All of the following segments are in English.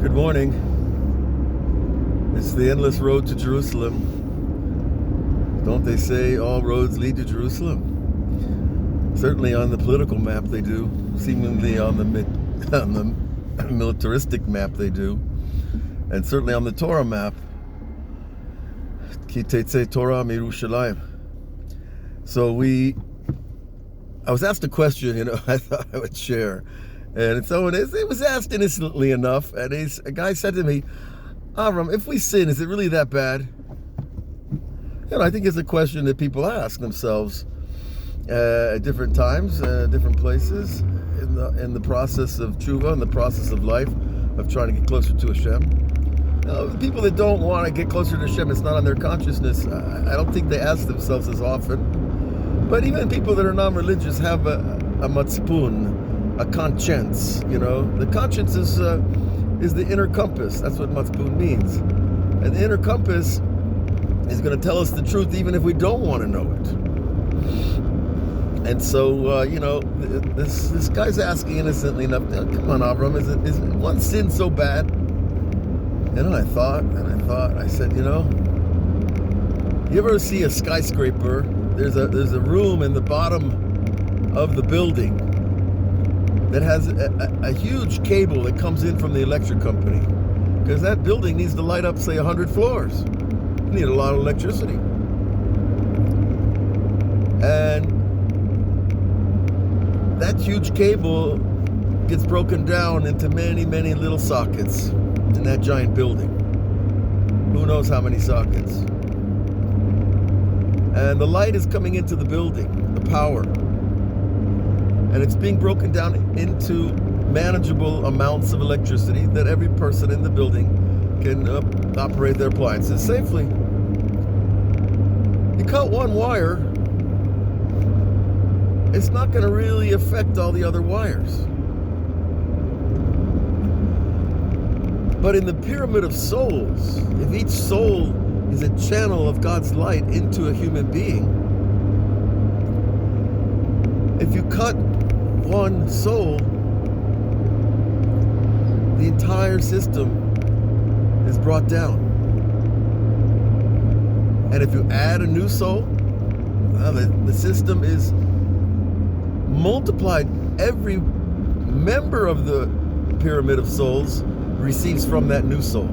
Good morning. It's the endless road to Jerusalem. Don't they say all roads lead to Jerusalem? Certainly on the political map they do. Seemingly on the militaristic map they do. And certainly on the Torah map. Ki tetzei Torah miYerushalayim. So I was asked a question, I thought I would share. And it was asked innocently enough, and a guy said to me, Avram, if we sin, is it really that bad? I think it's a question that people ask themselves at different times, different places, in the process of tshuva, in the process of life, of trying to get closer to Hashem. The people that don't want to get closer to Hashem, it's not on their consciousness. I don't think they ask themselves as often. But even people that are non-religious have a matzpun, a conscience, The conscience is the inner compass. That's what matzpun means. And the inner compass is going to tell us the truth even if we don't want to know it. And so, this guy's asking innocently enough, come on, Avram, is one sin so bad? And I thought, I said, you ever see a skyscraper? There's a room in the bottom of the building that has a huge cable that comes in from the electric company, because that building needs to light up, say, 100 floors. You need a lot of electricity. And that huge cable gets broken down into many, many little sockets in that giant building. Who knows how many sockets? And the light is coming into the building, the power. And it's being broken down into manageable amounts of electricity that every person in the building can operate their appliances safely. You cut one wire, it's not going to really affect all the other wires. But in the pyramid of souls, if each soul is a channel of God's light into a human being, if you cut one soul, the entire system is brought down. And if you add a new soul, the system is multiplied. Every member of the pyramid of souls receives from that new soul.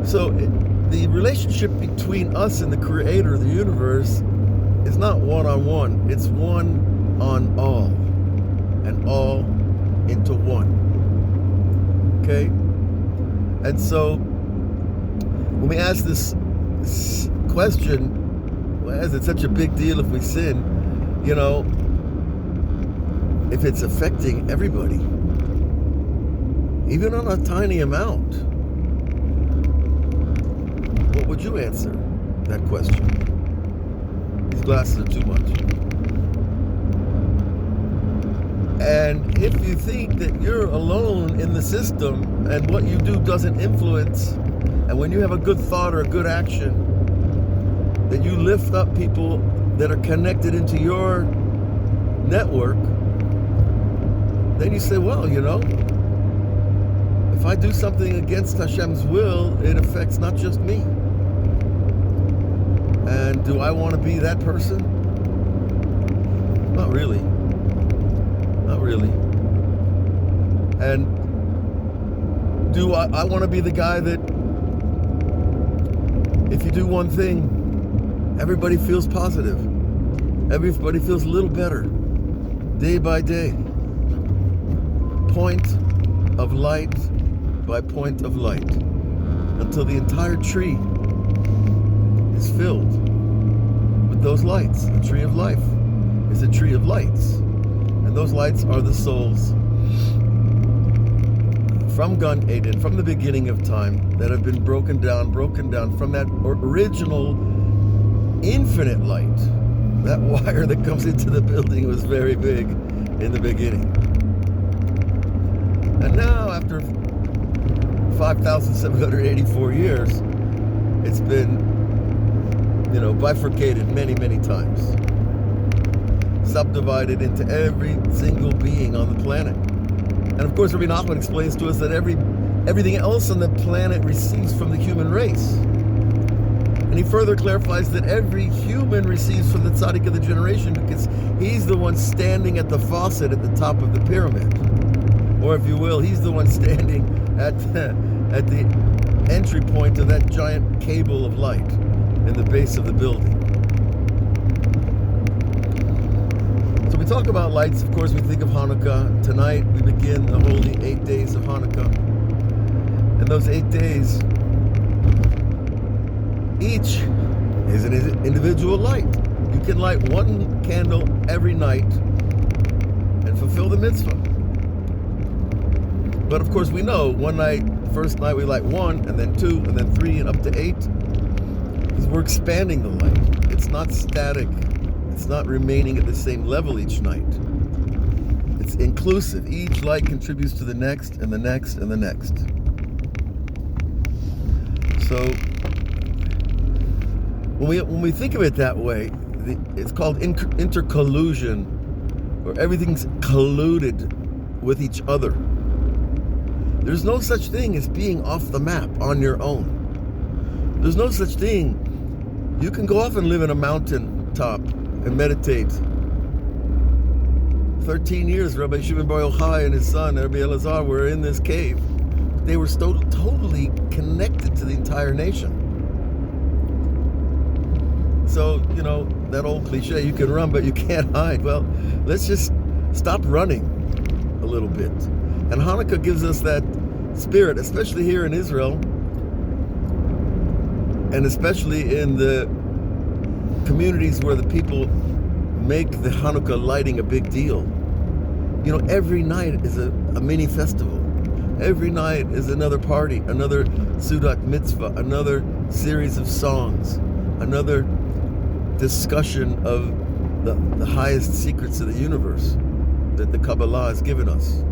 So the relationship between us and the Creator of the universe is not one-on-one, it's one on all, and all into one. Okay? And so when we ask this question, well, is it such a big deal if we sin? If it's affecting everybody, even on a tiny amount, what would you answer that question? These glasses are too much. And if you think that you're alone in the system and what you do doesn't influence, and when you have a good thought or a good action, that you lift up people that are connected into your network, then you say, well, if I do something against Hashem's will, it affects not just me. And do I want to be that person? Not really. Not really. And do I want to be the guy that if you do one thing, everybody feels positive. Everybody feels a little better, day by day. Point of light by point of light, until the entire tree is filled with those lights. The tree of life is a tree of lights. And those lights are the souls from Gan Eden, from the beginning of time, that have been broken down from that original infinite light. That wire that comes into the building was very big in the beginning. And now, after 5,784 years, it's been bifurcated many, many times. Subdivided into every single being on the planet. And of course, Rabbi Nachman explains to us that everything else on the planet receives from the human race. And he further clarifies that every human receives from the tzaddik of the generation because he's the one standing at the faucet at the top of the pyramid. Or if you will, he's the one standing at the entry point of that giant cable of light in the base of the building. So we talk about lights, of course we think of Hanukkah. Tonight we begin the holy 8 days of Hanukkah. And those 8 days, each is an individual light. You can light one candle every night and fulfill the mitzvah. But of course we know one night, first night we light 1, and then 2, and then 3, and up to 8. Because we're expanding the light. It's not static. It's not remaining at the same level each night. It's inclusive. Each light contributes to the next, and the next, and the next. So when we think of it that way, it's called intercollusion, where everything's colluded with each other. There's no such thing as being off the map on your own. There's no such thing. You can go off and live in a mountain top and meditate. 13 years, Rabbi Shimon Bar Yochai and his son, Rabbi Elazar, were in this cave. They were totally connected to the entire nation. So, you know, that old cliche, you can run, but you can't hide. Well, let's just stop running a little bit. And Hanukkah gives us that spirit, especially here in Israel, and especially in the communities where the people make the Hanukkah lighting a big deal. You know, every night is a mini festival. Every night is another party, another Sudat Mitzvah, another series of songs, another discussion of the highest secrets of the universe that the Kabbalah has given us.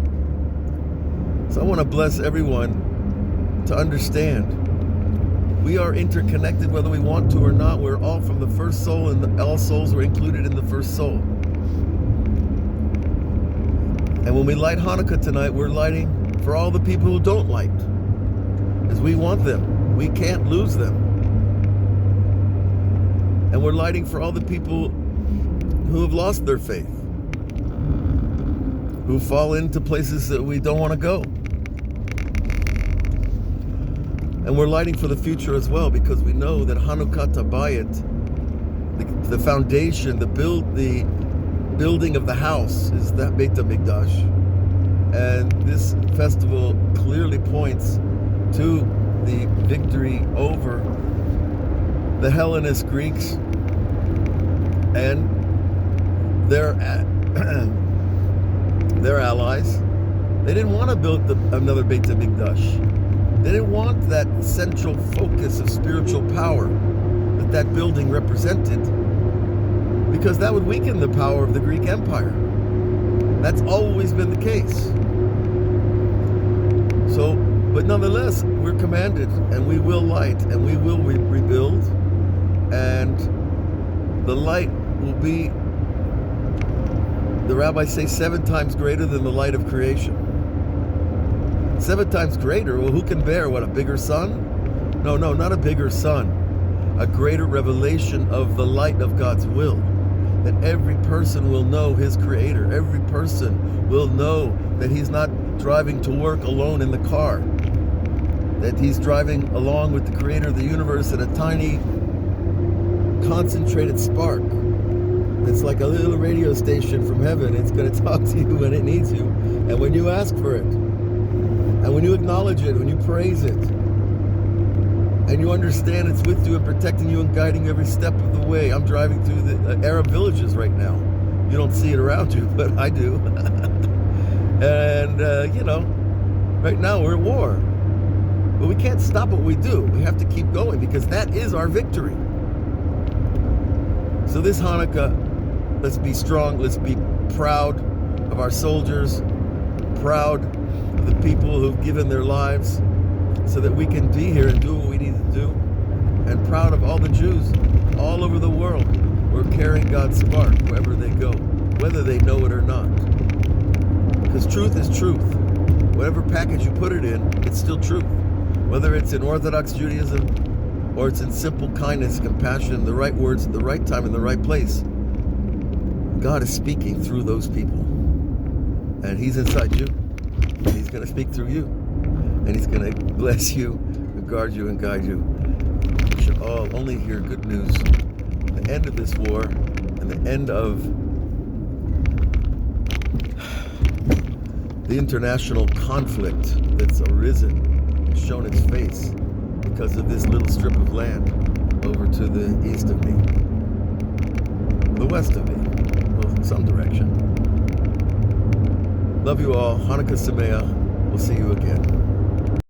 So I want to bless everyone to understand we are interconnected whether we want to or not. We're all from the first soul, and all souls were included in the first soul. And when we light Hanukkah tonight, we're lighting for all the people who don't light, because we want them. We can't lose them. And we're lighting for all the people who have lost their faith, who fall into places that we don't want to go. And we're lighting for the future as well, because we know that Hanukkah Tabayit, the foundation, the building of the house, is that Beit HaMikdash. And this festival clearly points to the victory over the Hellenist Greeks and their allies. They didn't want to build another Beit HaMikdash. They didn't want that central focus of spiritual power that building represented, because that would weaken the power of the Greek Empire. That's always been the case. So, but nonetheless, we're commanded, and we will light, and we will rebuild, and the light will be, the rabbis say, 7 times greater than the light of creation. 7 times greater? Well, who can bear what, a bigger sun? No, not a bigger sun. A greater revelation of the light of God's will. That every person will know his creator. Every person will know that he's not driving to work alone in the car. That he's driving along with the creator of the universe in a tiny, concentrated spark. It's like a little radio station from heaven. It's going to talk to you when it needs you, and when you ask for it. And when you acknowledge it, when you praise it, and you understand it's with you and protecting you and guiding you every step of the way. I'm driving through the Arab villages right now. You don't see it around you, but I do. And, right now we're at war. But we can't stop what we do. We have to keep going, because that is our victory. So this Hanukkah, let's be strong. Let's be proud of our soldiers, proud of the people who've given their lives so that we can be here and do what we need to do, and proud of all the Jews all over the world who are carrying God's spark wherever they go, whether they know it or not. Because truth is truth. whatever package you put it in, it's still truth. Whether it's in Orthodox Judaism or it's in simple kindness, compassion, the right words at the right time in the right place, God is speaking through those people. And He's inside you. And He's going to speak through you. And He's going to bless you, guard you, and guide you. We should all only hear good news. The end of this war and the end of the international conflict that's arisen and shown its face because of this little strip of land over to the east of me, the west of me, well, some direction. Love you all. Hanukkah Sameach. We'll see you again.